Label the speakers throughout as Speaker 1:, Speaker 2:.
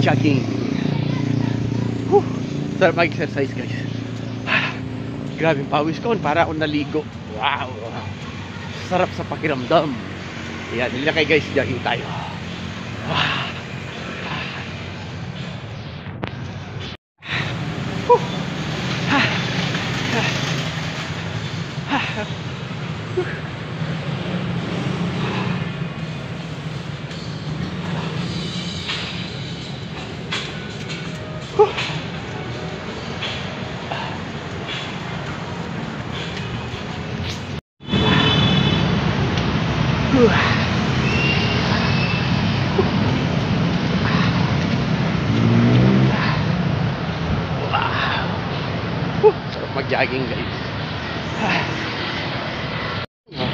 Speaker 1: jogging. Sarap mag-exercise guys. Grabe yung pawis ko, para akong naligo. Wow, sarap sa pakiramdam. Ayan, dali na kayo guys, jogging tayo. Sarap mag-jogging guys.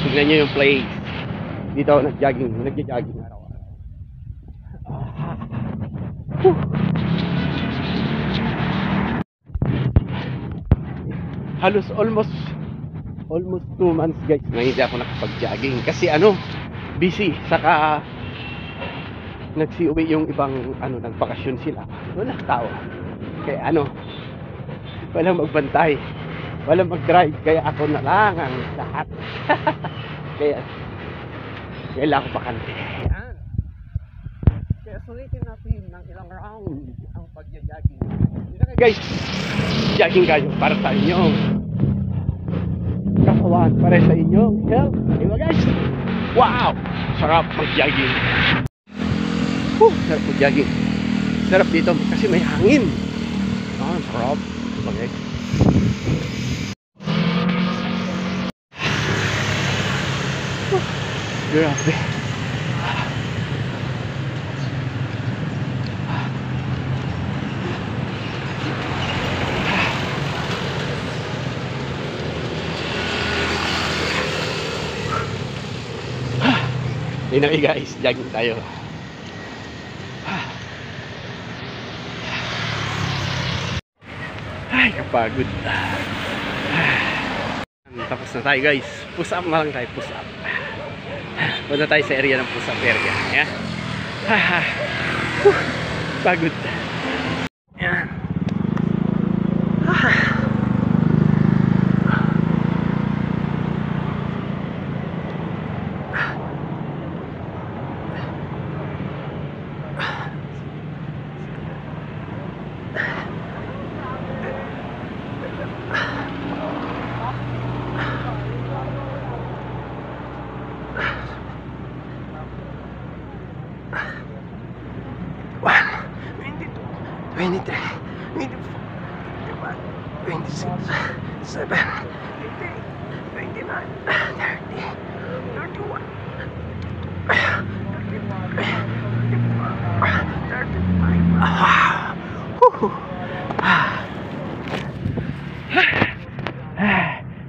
Speaker 1: Tignan nyo yung place. Dito ako nag-jogging araw-araw. Halos almost 2 months guys na hindi ako nakapag-jogging kasi busy, saka nagsiuwi yung ibang nagbakasyon sila, walang tao, kaya walang magbantay, walang mag-drive, kaya ako na lang ang lahat. kaya kailangan ko bakante. Yan, kaya sulitin natin ng ilang round ang pag-jogging. Guys, jogging kayo para sa inyong katawan, para sa inyong health, diba guys? Wow! Sarap mag-jogging. Sarap mag-jogging. Sarap dito kasi may hangin. Sarap. Okay. Grabe. Anyway guys, jogging tayo. Ay, kapagod. Tapos na tayo guys. Push up na lang tayo, push up. Punta tayo sa area ng push up area. Yeah? Pagod. Yan.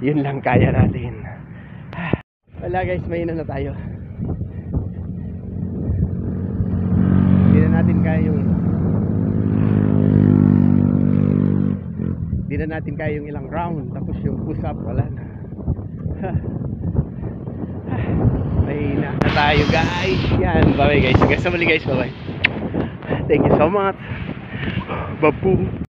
Speaker 1: Yun lang kaya natin. Wala guys, mahina na tayo. Hindi na natin kaya yung ilang round. Tapos yung push up, wala na. Mahina na tayo guys. Yan, bye guys. Hanggang sa muli guys, bye. Thank you so much. Babu.